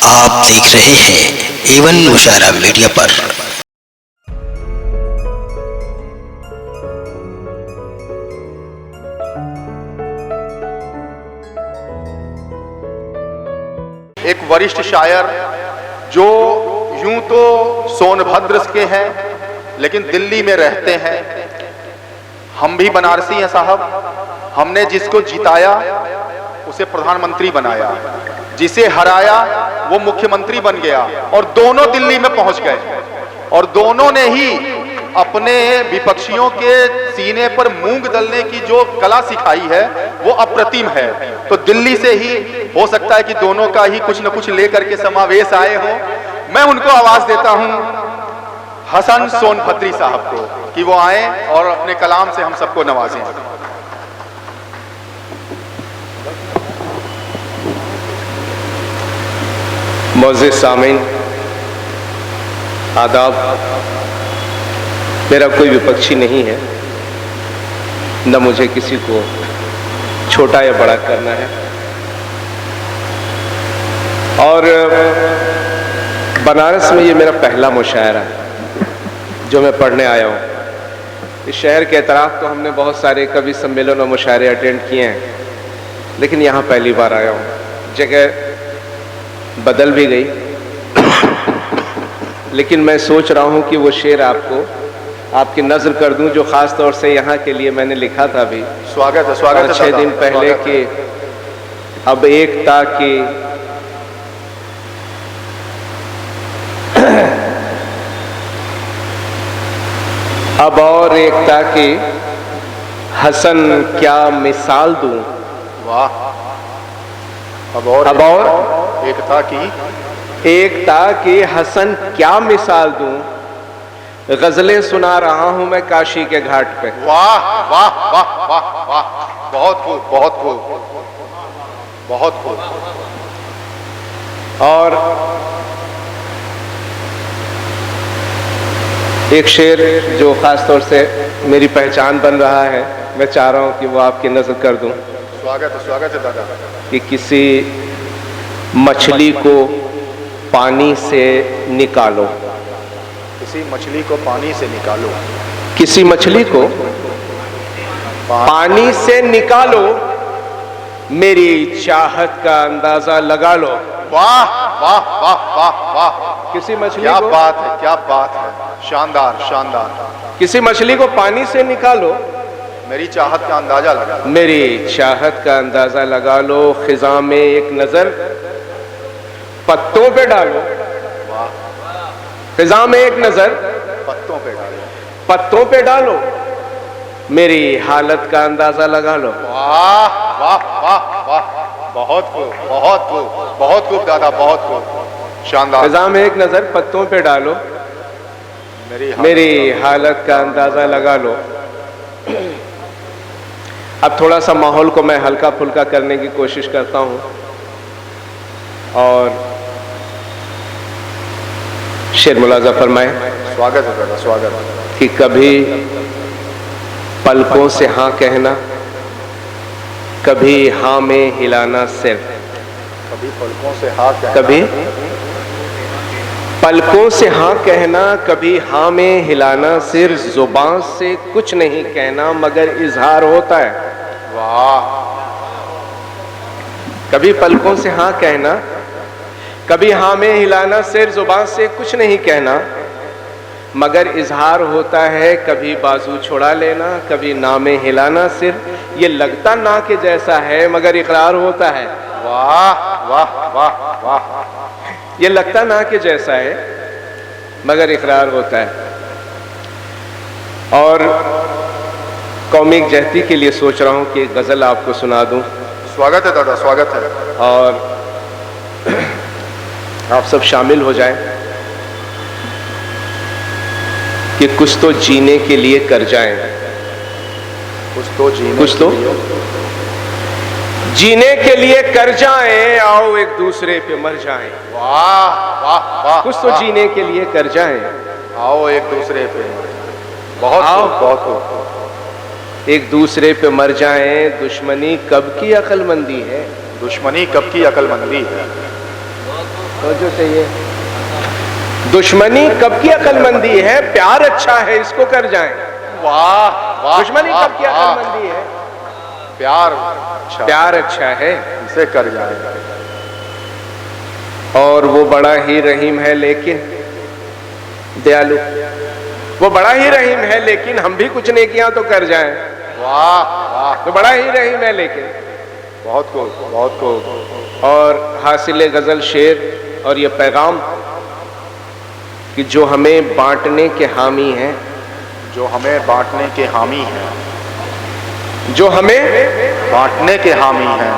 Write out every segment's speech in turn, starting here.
आप देख रहे हैं एवन मुशायरा मीडिया पर। एक वरिष्ठ शायर जो यूं तो सोनभद्र के हैं लेकिन दिल्ली में रहते हैं। हम भी बनारसी हैं साहब। हमने जिसको जिताया उसे प्रधानमंत्री बनाया, जिसे हराया वो मुख्यमंत्री बन गया और दोनों दिल्ली में पहुंच गए और दोनों ने ही अपने विपक्षियों के सीने पर मूंग दलने की जो कला सिखाई है वो अप्रतिम है। तो दिल्ली से ही हो सकता है कि दोनों का ही कुछ न कुछ लेकर के समावेश आए हो। मैं उनको आवाज देता हूं हसन सोनभद्री साहब को कि वो आए और अपने कलाम से हम सबको नवाजें। मोअज़्ज़िज़ सामीन, आदाब। मेरा कोई विपक्षी नहीं है, न मुझे किसी को छोटा या बड़ा करना है। और बनारस में ये मेरा पहला मुशायरा है जो मैं पढ़ने आया हूँ। इस शहर के एतराफ़ तो हमने बहुत सारे कवि सम्मेलन और मुशायरे अटेंड किए हैं, लेकिन यहाँ पहली बार आया हूँ। जगह बदल भी गई, लेकिन मैं सोच रहा हूँ कि वो शेर आपको आपकी नज़र कर दूं जो ख़ास तौर से यहाँ के लिए मैंने लिखा था। भी स्वागत है, स्वागत है। 6 दिन पहले कि अब एकता की अब और एकता की हसन क्या मिसाल दूं। वाह। अब और एकता की हसन क्या मिसाल दूं। गजलें सुना रहा हूं मैं काशी के घाट पे। वाह वाह वाह वाह वाह, बहुत खूब, बहुत खूब, बहुत खूब। और एक शेर जो खास तौर से मेरी पहचान बन रहा है, मैं चाह रहा हूं कि वो आपकी नजर कर दूं। स्वागत है दादा। कि किसी मछली को पानी से निकालो, किसी मछली को पानी से निकालो, किसी मछली को पानी से निकालो, मेरी चाहत का अंदाजा लगा लो। वाह वाह वाह वाह वाह, किसी मछली क्या को, बात है, क्या बात है, शानदार शानदार। किसी मछली को पानी से निकालो, मेरी चाहत का अंदाजा लगा लो, मेरी चाहत का अंदाजा लगा लो। खिजा में एक नजर पत्तों पे डालो, खिजा में एक नजर पत्तों पे डालो, पत्तों पे डालो, मेरी हालत का अंदाजा लगा लो। वाह वाह वाह वाह, बहुत खूब, बहुत खूब, बहुत खूब दादा, बहुत खूब, शानदार। खिजा में एक नजर पत्तों पे डालो, मेरी हालत का अंदाजा लगा लो। अब थोड़ा सा माहौल को मैं हल्का फुल्का करने की कोशिश करता हूं और शेर मुलाजा फरमाए। स्वागत है दादा, स्वागत है। कि कभी पलकों से हाँ कहना, कभी हाँ में हिलाना सिर, कभी पलकों से हाँ कहना, कभी पलकों से हाँ कहना, कभी हाँ में हिलाना सिर, जुबान से कुछ नहीं कहना मगर इजहार होता है। वाह। कभी पलकों से हाँ कहना, कभी हाँ में हिलाना सिर, जुबान से कुछ नहीं कहना मगर इजहार होता है। कभी बाजू छुड़ा लेना, कभी ना में हिलाना सिर, ये लगता ना के जैसा है मगर इकरार होता है। वाह वाह वाह वाह, ये लगता ना के जैसा है मगर इकरार होता है। और कौमी यकजहती के लिए सोच रहा हूं कि एक गजल आपको सुना दूं। स्वागत है दादा, स्वागत है। और आप सब शामिल हो जाएं कि कुछ तो जीने के लिए कर जाएं, कुछ तो जीने के लिए कर जाएं, आओ एक दूसरे पे मर जाएं। वाह वाह वाह, कुछ तो जीने के लिए कर जाएं, आओ एक दूसरे पे, बहुत आओ खूब, बहुत खूब, एक दूसरे पे मर जाएं। दुश्मनी कब की अक्लमंदी है, दुश्मनी कब की अक्लमंदी है। तो जो चाहिए। दुश्मनी कब की अकलमंदी है, प्यार अच्छा है इसको कर जाएं। वाह वाह, दुश्मनी कब की अकलमंदी है, प्यार अच्छा है इसे कर जाए। और वो बड़ा ही रहीम है लेकिन दयालु, वो बड़ा ही रहीम है लेकिन हम भी कुछ नेकियां तो कर जाएं। वाह वाह, तो बड़ा ही रहीम है लेकिन बहुत खूब, बहुत खूब। और हासिल गजल शेर और ये पैगाम कि जो हमें बांटने के हामी हैं, जो हमें बांटने के हामी हैं, जो हमें बांटने के हामी हैं,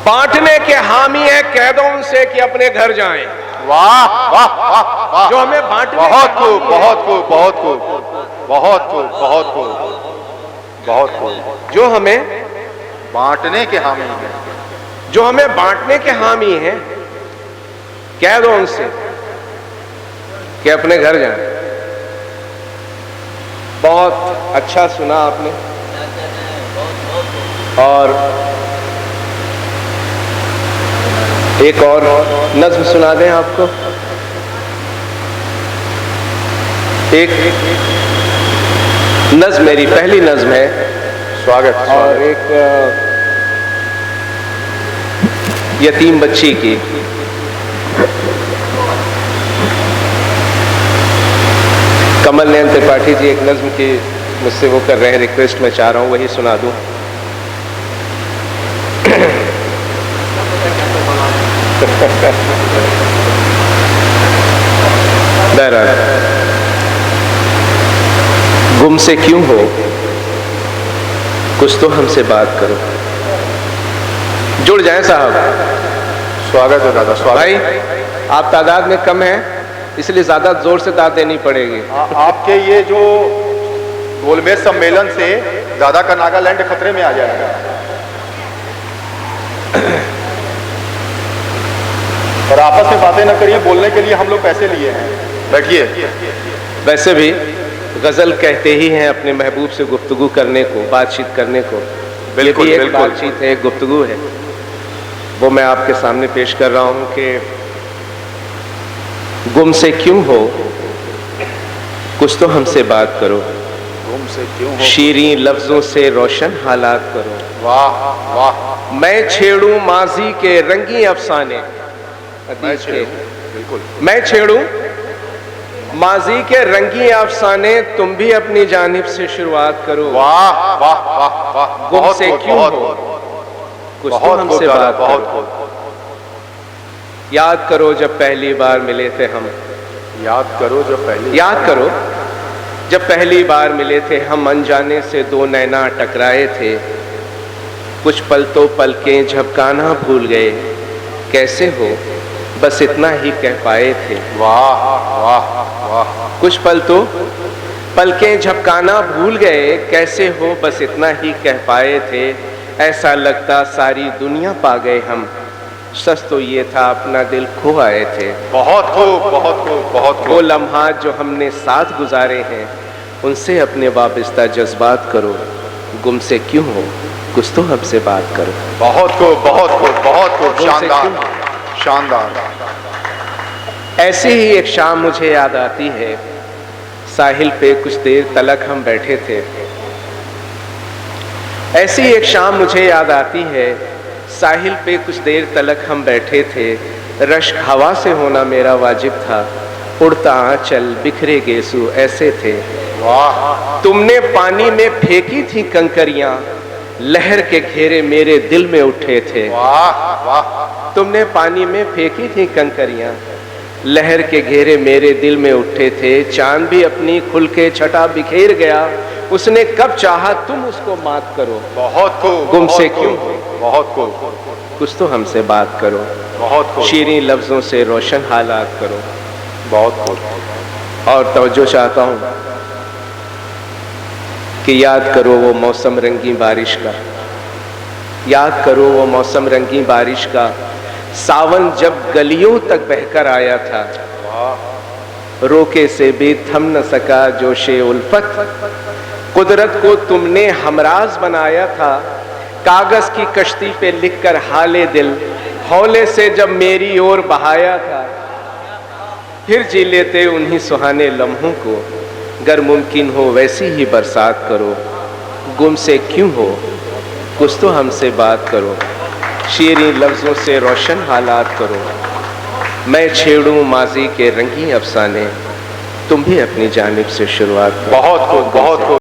बांटने के हामी हैं, कह दो उनसे कि अपने घर जाएं। वाह वाह वाह वाह, जो हमें बांटने बहुत के खूब, हामी हैं, बहुत खूब, बहुत खूब, बहुत खूब, बहुत खूब, बहुत खूब। जो हमें बांटने के हामी हैं, जो हमें बांटने के हामी हैं, कह दो उनसे कि अपने घर जाएं। बहुत अच्छा सुना आपने। और एक और नज्म सुना दें आपको। एक नज्म मेरी पहली नज्म है, स्वागत। और एक यतीम बच्ची की। कमल नयन त्रिपाठी जी एक नज्म की मुझसे वो कर रहे हैं रिक्वेस्ट, मैं चाह रहा हूं वही सुना दूं। बहरहाल, गुम से क्यों हो, कुछ तो हमसे बात करो। जुड़ जाएं साहब। स्वागत है दादा, स्वागत। भाई आप तादाद में कम हैं, इसलिए ज्यादा जोर से दाद देनी पड़ेगी। आपके ये जो गोलमेज सम्मेलन से दादा का नागालैंड खतरे में आ जाएगा। और आपस में बातें न करिए, बोलने के लिए हम लोग पैसे लिए हैं। बैठिए। वैसे भी गजल कहते ही हैं अपने महबूब से गुफ्तगू करने को, बातचीत करने को। बिल्कुल, ये भी एक बिल्कुल। बातचीत है, एक गुफ्तगू है, वो मैं आपके सामने पेश कर रहा हूं कि गुम से क्यों हो, कुछ तो हमसे बात करो। गुम से क्यों हो, शीरीं लफ्जों से रोशन हालात करो। वाह वाह, मैं छेड़ूं माजी के रंगी अफसाने, मैं छेड़ूं, बिल्कुल। मैं छेड़ूं माजी के रंगी अफसाने, तुम भी अपनी जानिब से शुरुआत करो। वाह वाह वाह वाह, गुम बहुत से खूब, क्यों बहुत हो, खूब, कुछ तो बहुत हमसे खूब दादा, बात बहुत करो। खूब। याद करो जब पहली बार मिले थे हम, याद करो जब पहली, याद करो जब पहली बार मिले थे हम, अनजाने से दो नैना टकराए थे। कुछ पल तो पलकें झपकाना भूल गए, कैसे हो बस इतना ही कह पाए थे। वाह वाह वाह, कुछ पल तो पलकें झपकाना भूल गए, कैसे हो बस इतना ही कह पाए थे। ऐसा लगता सारी दुनिया पा गए हम, सच तो ये था अपना दिल खो आए थे। बहुत खूब, बहुत खूब, बहुत वो खूब। लम्हात जो हमने साथ गुजारे हैं, उनसे अपने वाबस्ता जज्बात करो। गुम से क्यों हो, कुछ तो हमसे बात करो। बहुत खूब, बहुत खूब, बहुत खूब, गुम से शानदार, क्यों? शानदार। ऐसी ही एक शाम मुझे याद आती है, साहिल पे कुछ देर तलक हम बैठे थे। ऐसी एक शाम मुझे याद आती है, साहिल पे कुछ देर तलक हम बैठे थे। रश्क हवा से होना मेरा वाजिब था, उड़ता आंचल बिखरे गेसू ऐसे थे। वाह, तुमने पानी में फेंकी थी कंकरियां, लहर के घेरे मेरे दिल में उठे थे। वाह वाह, तुमने पानी में फेंकी थी कंकरियां, लहर के घेरे मेरे दिल में उठे थे। चांद भी अपनी खुल के छटा बिखेर गया, उसने कब चाहा तुम उसको मात करो। बहुत खूब, गुम बहुत से खूब, क्यों? बहुत खूब, कुछ तो हमसे बात करो। बहुत खूब, शीरीं लफ्जों से रोशन हालात करो। बहुत खूब। और तवज्जो चाहता हूं कि याद करो वो मौसम रंगी बारिश का, याद करो वो मौसम रंगी बारिश का। सावन जब गलियों तक बहकर आया था, रोके से भी थम न सका जोशे उल्फत। कुदरत को तुमने हमराज बनाया था, कागज की कश्ती पे लिखकर हाले दिल हौले से जब मेरी ओर बहाया था, फिर जी लेते उन्हीं सुहाने लम्हों को। गर मुमकिन हो वैसी ही बरसात करो, गुम से क्यों हो कुछ तो हमसे बात करो, शीरीं लफ्ज़ों से रोशन हालात करो। मैं छेड़ूं माजी के रंगी अफसाने, तुम भी अपनी जानिब से शुरुआत करो। बहुत खूब, बहुत खूब।